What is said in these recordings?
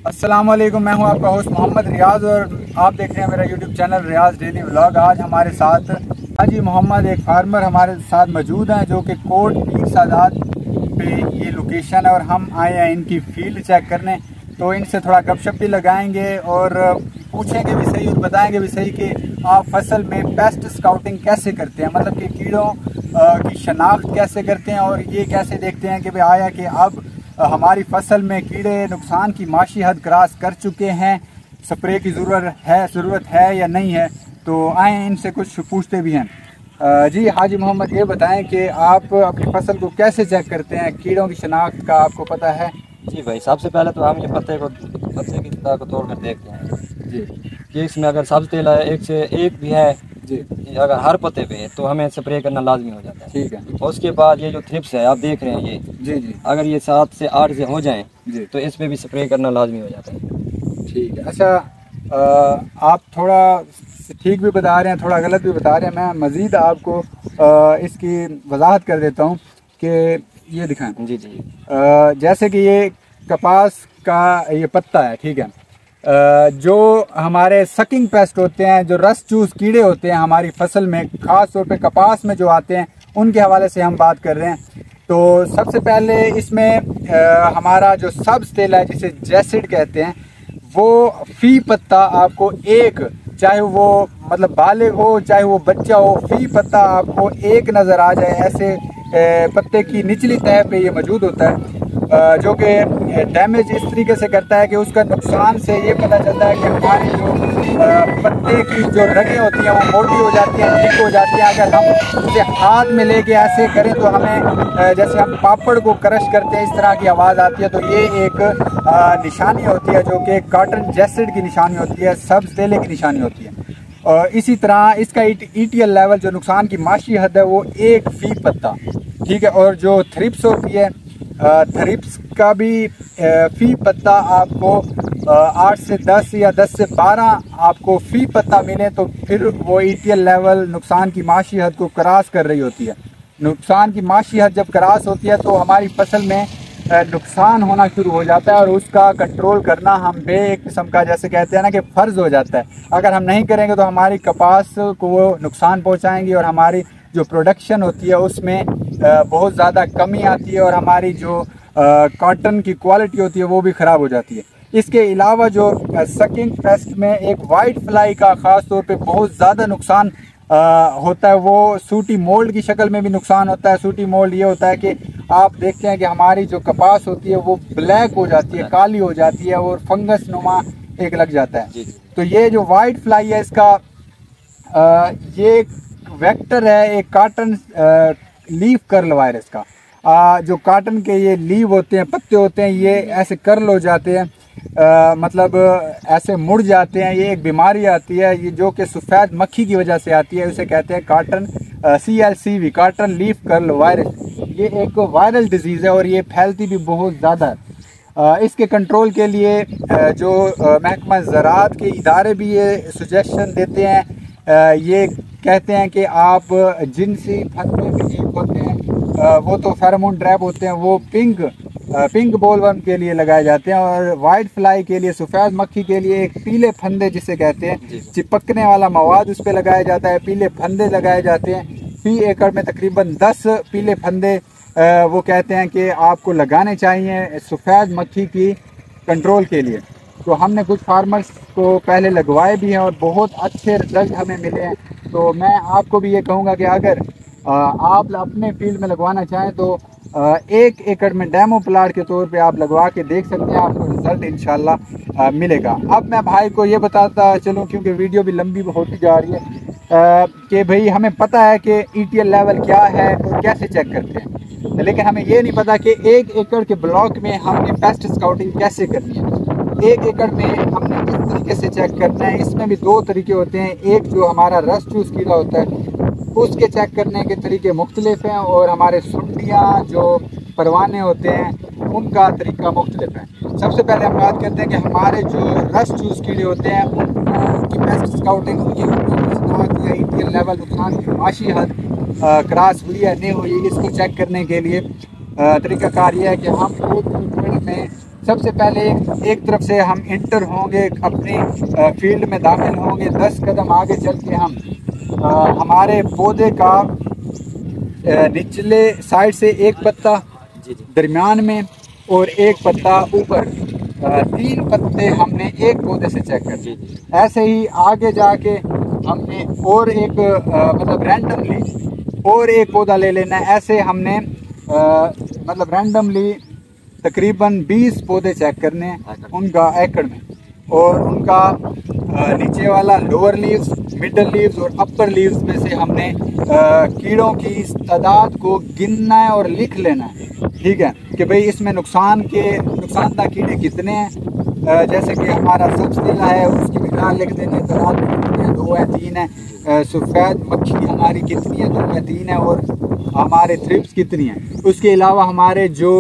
अस्सलाम वालेकुम, मैं हूं आपका होस्ट मोहम्मद रियाज और आप देख रहे हैं मेरा यूट्यूब चैनल रियाज डेली व्लॉग। आज हमारे साथ हाजी मोहम्मद एक फार्मर हमारे साथ मौजूद हैं जो कि कोट पीर सादात पे ये लोकेशन है और हम आए हैं इनकी फील्ड चेक करने। तो इनसे थोड़ा गपशप भी लगाएंगे और पूछेंगे भी सही और बताएंगे भी सही कि आप फसल में पेस्ट स्काउटिंग कैसे करते हैं, मतलब कि कीड़ों की शनाख्त कैसे करते हैं और ये कैसे देखते हैं कि भाई आया कि अब हमारी फसल में कीड़े नुकसान की माशी हद क्रॉस कर चुके हैं, स्प्रे की ज़रूरत है या नहीं है। तो आए इनसे कुछ पूछते भी हैं। जी हाजी मोहम्मद, ये बताएं कि आप अपनी फसल को कैसे चेक करते हैं, कीड़ों की शनाख्त का आपको पता है? जी भाई, सबसे पहले तो हम ये पत्ते की सतह को तोड़ कर देखते हैं जी कि इसमें अगर सब्ज तेल है एक से एक भी है जी, अगर हर पत्ते पे है तो हमें स्प्रे करना लाजमी हो जाता है। ठीक है। और उसके बाद ये जो थ्रिप्स है आप देख रहे हैं ये जी जी अगर ये 7 से 8 से हो जाएं जी, तो इस पे भी स्प्रे करना लाजमी हो जाता है। ठीक है। अच्छा, आप थोड़ा ठीक भी बता रहे हैं, थोड़ा गलत भी बता रहे हैं। मैं मज़ीद आपको इसकी वजाहत कर देता हूँ कि ये दिखाएं। जी जी जैसे कि ये कपास का ये पत्ता है, ठीक है। जो हमारे सकिंग पेस्ट होते हैं, जो रस चूस कीड़े होते हैं हमारी फसल में, ख़ास तौर पे कपास में जो आते हैं, उनके हवाले से हम बात कर रहे हैं। तो सबसे पहले इसमें हमारा जो सब्ज तेल है जिसे जैसिड कहते हैं, वो फी पत्ता आपको एक, चाहे वो मतलब बालिग हो चाहे वो बच्चा हो, फी पत्ता आपको एक नज़र आ जाए। ऐसे पत्ते की निचली तह पे ये मौजूद होता है जो कि डैमेज इस तरीके से करता है कि उसका नुकसान से ये पता चलता है कि हमारी जो पत्ते की जो रगें होती हैं वो मोटी हो जाती हैं, ठीक हो जाती हैं। अगर हम उसे हाथ में लेके ऐसे करें तो हमें जैसे हम पापड़ को क्रश करते हैं इस तरह की आवाज़ आती है। तो ये एक निशानी होती है जो कि कॉटन जैसिड की निशानी होती है, सब्ज तेले की निशानी होती है। और इसी तरह इसका ETL लेवल, जो नुकसान की माशी हद है, वो 1 फी पत्ता, ठीक है। और जो थ्रिप्स होती है, थ्रिप्स का भी फी पत्ता आपको 8 से 10 या 10 से 12 आपको फी पत्ता मिले तो फिर वो ETL लेवल नुकसान की माशी हद को क्रॉस कर रही होती है। नुकसान की माशी हद जब क्रॉस होती है तो हमारी फसल में नुकसान होना शुरू हो जाता है और उसका कंट्रोल करना हम पे एक किस्म का, जैसे कहते हैं ना, कि फ़र्ज़ हो जाता है। अगर हम नहीं करेंगे तो हमारी कपास को वो नुकसान पहुंचाएंगी और हमारी जो प्रोडक्शन होती है उसमें बहुत ज़्यादा कमी आती है और हमारी जो कॉटन की क्वालिटी होती है वो भी ख़राब हो जाती है। इसके अलावा जो सकिंग पेस्ट में एक वाइट फ्लाई का ख़ास तौर पे बहुत ज़्यादा नुकसान होता है, वो सूटी मोल्ड की शक्ल में भी नुकसान होता है। सूटी मोल्ड ये होता है कि आप देखते हैं कि हमारी जो कपास होती है वो ब्लैक हो जाती है, काली हो जाती है और फंगस नुमा एक लग जाता है। तो ये जो वाइट फ्लाई है इसका ये वेक्टर है, एक कॉटन लीफ कर्ल वायरस का। जो कॉटन के ये लीव होते हैं, पत्ते होते हैं, ये ऐसे कर्ल हो जाते हैं, मतलब ऐसे मुड़ जाते हैं। ये एक बीमारी आती है ये जो कि सफ़ेद मक्खी की वजह से आती है, उसे कहते हैं cotton CLCV, cotton leaf curl virus. ये एक वायरल डिजीज़ है और ये फैलती भी बहुत ज़्यादा है। इसके कंट्रोल के लिए जो महकमा ज़राअत के इदारे भी ये सुजेशन देते हैं। ये कहते हैं कि आप जिनसी फंदे भी एक होते हैं, वो तो फेरोमोन ट्रैप होते हैं, वो पिंक बोलवर्म के लिए लगाए जाते हैं। और वाइट फ्लाई के लिए, सफ़ेद मक्खी के लिए एक पीले फंदे जिसे कहते हैं, चिपकने वाला मवाद उस पर लगाया जाता है, पीले फंदे लगाए जाते हैं। फी एकड़ में तकरीबन 10 पीले फंदे वो कहते हैं कि आपको लगाने चाहिए सफ़ेद मक्खी की कंट्रोल के लिए। तो हमने कुछ फार्मर्स को पहले लगवाए भी हैं और बहुत अच्छे रिजल्ट हमें मिले हैं। तो मैं आपको भी ये कहूँगा कि अगर आप अपने फील्ड में लगवाना चाहें तो 1 एकड़ में डेमो प्लाट के तौर पे आप लगवा के देख सकते हैं, आपको रिजल्ट इंशाल्लाह मिलेगा। अब मैं भाई को ये बताता चलूँ, क्योंकि वीडियो भी लंबी होती जा रही है, कि भाई हमें पता है कि ETL लेवल क्या है और कैसे चेक करते हैं, लेकिन हमें ये नहीं पता कि 1 एकड़ के ब्लॉक में हमने पेस्ट स्काउटिंग कैसे करनी है। 1 एकड़ में हमने किस तरीके से चेक करना है, इसमें भी 2 तरीके होते हैं। एक जो हमारा रस चूस कीड़ा होता है उसके चेक करने के तरीके मुख्तलिफ हैं और हमारे सुंडियाँ जो परवाने होते हैं उनका तरीका मुख्तलिफ है। सबसे पहले हम बात करते हैं कि हमारे जो रस चूस कीड़े होते हैं उनकी पेस्ट स्काउटिंग, उनकी ETL लेवल, नुकसान की माशी हद क्रॉस हुई है नहीं हुई, इसको चेक करने के लिए तरीकाकार ये है कि हम 1 एकड़ में सबसे पहले एक तरफ से हम इंटर होंगे, अपनी फील्ड में दाखिल होंगे। 10 कदम आगे चल के हम हमारे पौधे का निचले साइड से एक पत्ता दरमियान में और एक पत्ता ऊपर, 3 पत्ते हमने एक पौधे से चेक कर दिए। ऐसे ही आगे जाके हमने और एक मतलब रैंडमली और एक पौधा ले लेना है। ऐसे हमने मतलब रैंडमली तकरीबन 20 पौधे चेक करने हैं उनका एकड़ में, और उनका नीचे वाला लोअर लीव्स, मिडल लीव्स और अपर लीव्स में से हमने कीड़ों की तादाद को गिनना है और लिख लेना है, ठीक है, कि भाई इसमें नुकसानदा कीड़े कितने हैं। जैसे कि हमारा सब्ज़िला है, उसकी मिकदार लिख देनी है, तादाद लिख देनी है, 2 है 3 है। सफ़ेद मक्खी हमारी कितनी है, 2 है 3 है। और हमारे थ्रिप्स कितनी है। उसके अलावा हमारे जो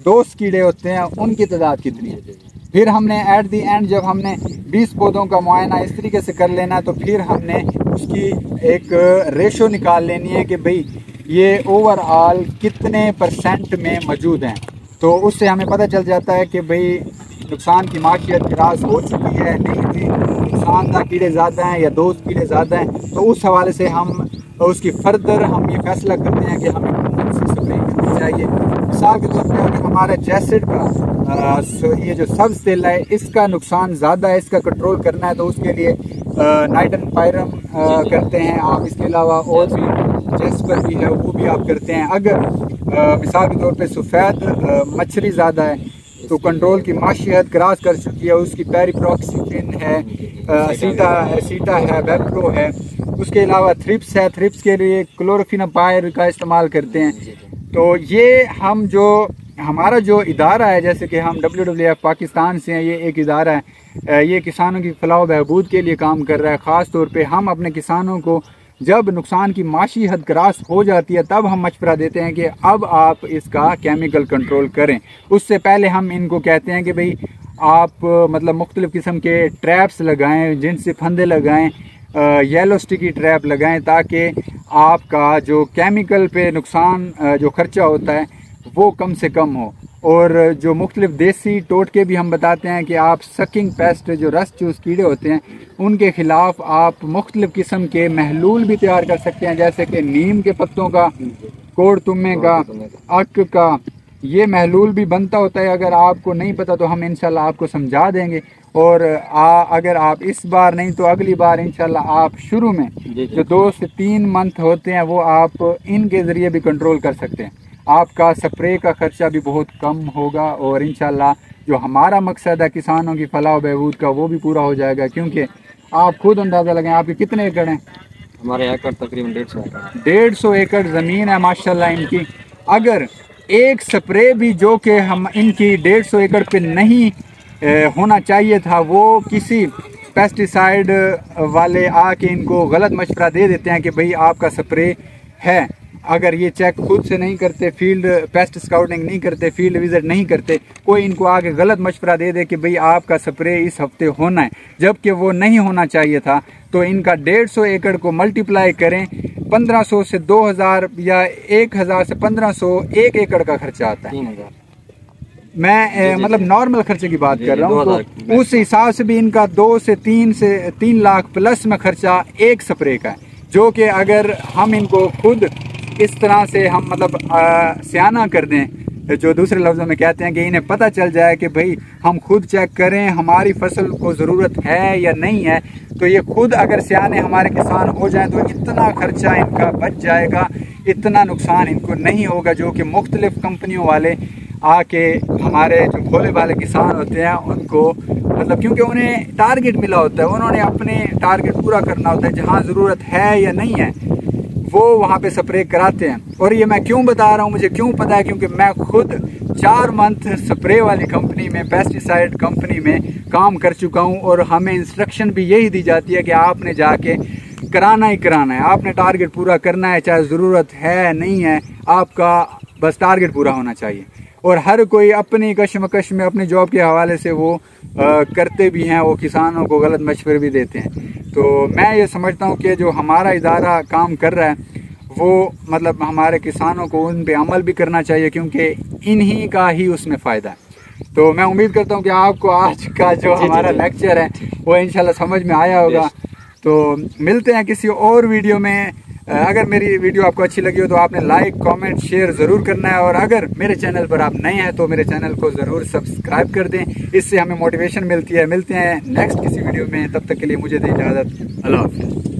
दोस्त कीड़े होते हैं उनकी तादाद कितनी है। फिर हमने एट दी एंड जब हमने 20 पौधों का मुआयना इस तरीके से कर लेना है, तो फिर हमने उसकी एक रेशो निकाल लेनी है कि भाई ये ओवरऑल कितने % में मौजूद हैं। तो उससे हमें पता चल जाता है कि भाई नुकसान की माशियत क्रॉस हो चुकी है, नहीं हुई, नुकसानदा कीड़े ज़्यादा हैं या दोस्त कीड़े ज़्यादा हैं। तो उस हवाले से हम उसकी फर्दर हम ये फैसला करते हैं कि हमें कौन सी स्प्रे करनी चाहिए। मिसाल के तौर पर अगर हमारे जैसिड का ये जो सब्ज़ तेल है इसका नुकसान ज़्यादा है, इसका कंट्रोल करना है, तो उसके लिए नाइट्रन पायरम करते हैं आप। इसके अलावा और भी जेस्पर भी है वो भी आप करते हैं। अगर मिसाल के तौर पे सफ़ेद मच्छरी ज़्यादा है तो कंट्रोल की माशियत क्रॉस कर चुकी है, उसकी पेरिप्रॉक्सीन है, सीटा है, वेप्रो है। उसके अलावा थ्रिप्स है, थ्रिप्स के लिए क्लोरोफिनापायर का इस्तेमाल करते हैं। तो ये हम जो हमारा जो इदारा है, जैसे कि हम WWF पाकिस्तान से हैं, ये एक इदारा है, ये किसानों की फलाह बहबूद के लिए काम कर रहा है। ख़ास तौर पे हम अपने किसानों को जब नुकसान की माशी हद क्रॉस हो जाती है तब हम मशवरा देते हैं कि अब आप इसका केमिकल कंट्रोल करें। उससे पहले हम इनको कहते हैं कि भाई आप मतलब मुख्तलिफ़ किस्म के ट्रैप्स लगाएं, जिनसे फंदे लगाएं, येलो स्टिकी ट्रैप लगाएं, ताकि आपका जो केमिकल पे नुकसान जो ख़र्चा होता है वो कम से कम हो। और जो मुख्तलिफ देसी टोटके भी हम बताते हैं कि आप सकिंग पेस्ट जो रस चूस कीड़े होते हैं उनके ख़िलाफ़ आप मुख्तलिफ किस्म के महलूल भी तैयार कर सकते हैं, जैसे कि नीम के पत्तों का, कोड़ तुम्मे का, अक का, ये महलूल भी बनता होता है। अगर आपको नहीं पता तो हम इंशाल्लाह आपको समझा देंगे। और अगर आप इस बार नहीं तो अगली बार इंशाल्लाह आप शुरू में जो 2 से 3 मंथ होते हैं वो आप इनके ज़रिए भी कंट्रोल कर सकते हैं। आपका स्प्रे का ख़र्चा भी बहुत कम होगा और इंशाल्लाह जो हमारा मकसद है किसानों की फलाह बहबूद का वो भी पूरा हो जाएगा। क्योंकि आप खुद अंदाज़ा लगाएं, आपके कितने एकड़ हैं? हमारे एकड़ तकरीबन 150 एकड़। 150 एकड़ ज़मीन है माशाल्लाह इनकी। अगर एक स्प्रे भी जो कि हम इनकी 150 एकड़ पे नहीं होना चाहिए था, वो किसी पेस्टिसाइड वाले आके इनको गलत मशवरा दे देते हैं कि भाई आपका स्प्रे है। अगर ये चेक खुद से नहीं करते, फील्ड पेस्ट स्काउटिंग नहीं करते, फील्ड विजिट नहीं करते, कोई इनको आगे गलत मशवरा दे दे कि भाई आपका स्प्रे इस हफ्ते होना है, जबकि वो नहीं होना चाहिए था, तो इनका 150 एकड़ को मल्टीप्लाई करें, 1500 से 2000 या 1000 से 1500 एक एकड़ का खर्चा आता है। 3000 मैं मतलब नॉर्मल खर्चे की बात कर रहा हूँ। तो उस हिसाब से भी इनका 2 से 3 लाख प्लस में खर्चा एक स्प्रे का है, जो कि अगर हम इनको खुद इस तरह से हम मतलब सियाना कर दें, जो दूसरे लफ्ज़ों में कहते हैं कि इन्हें पता चल जाए कि भाई हम खुद चेक करें हमारी फसल को ज़रूरत है या नहीं है, तो ये खुद अगर सियाने हमारे किसान हो जाएं तो इतना खर्चा इनका बच जाएगा, इतना नुकसान इनको नहीं होगा। जो कि मुख्तलिफ़ कंपनियों वाले आके हमारे जो भोले वाले किसान होते हैं उनको मतलब, क्योंकि उन्हें टारगेट मिला होता है, उन्होंने अपने टारगेट पूरा करना होता है, जहाँ ज़रूरत है या नहीं है वो वहाँ पे स्प्रे कराते हैं। और ये मैं क्यों बता रहा हूँ, मुझे क्यों पता है, क्योंकि मैं खुद 4 मंथ स्प्रे वाली कंपनी में, पेस्टिसाइड कंपनी में काम कर चुका हूँ। और हमें इंस्ट्रक्शन भी यही दी जाती है कि आपने जाके कराना ही कराना है, आपने टारगेट पूरा करना है, चाहे ज़रूरत है नहीं है, आपका बस टारगेट पूरा होना चाहिए। और हर कोई अपनी कशमकश में अपने जॉब के हवाले से वो करते भी हैं, वो किसानों को गलत मशवरे भी देते हैं। तो मैं ये समझता हूँ कि जो हमारा इदारा काम कर रहा है वो मतलब हमारे किसानों को उन पे अमल भी करना चाहिए, क्योंकि इन्हीं का ही उसमें फ़ायदा है। तो मैं उम्मीद करता हूँ कि आपको आज का जो हमारा लेक्चर है वो इंशाल्लाह समझ में आया होगा। तो मिलते हैं किसी और वीडियो में। अगर मेरी वीडियो आपको अच्छी लगी हो तो आपने लाइक कमेंट शेयर ज़रूर करना है, और अगर मेरे चैनल पर आप नए हैं तो मेरे चैनल को ज़रूर सब्सक्राइब कर दें, इससे हमें मोटिवेशन मिलती है। मिलते हैं नेक्स्ट किसी वीडियो में, तब तक के लिए मुझे दें इजाज़त। अल्लाह हाफ़िज़।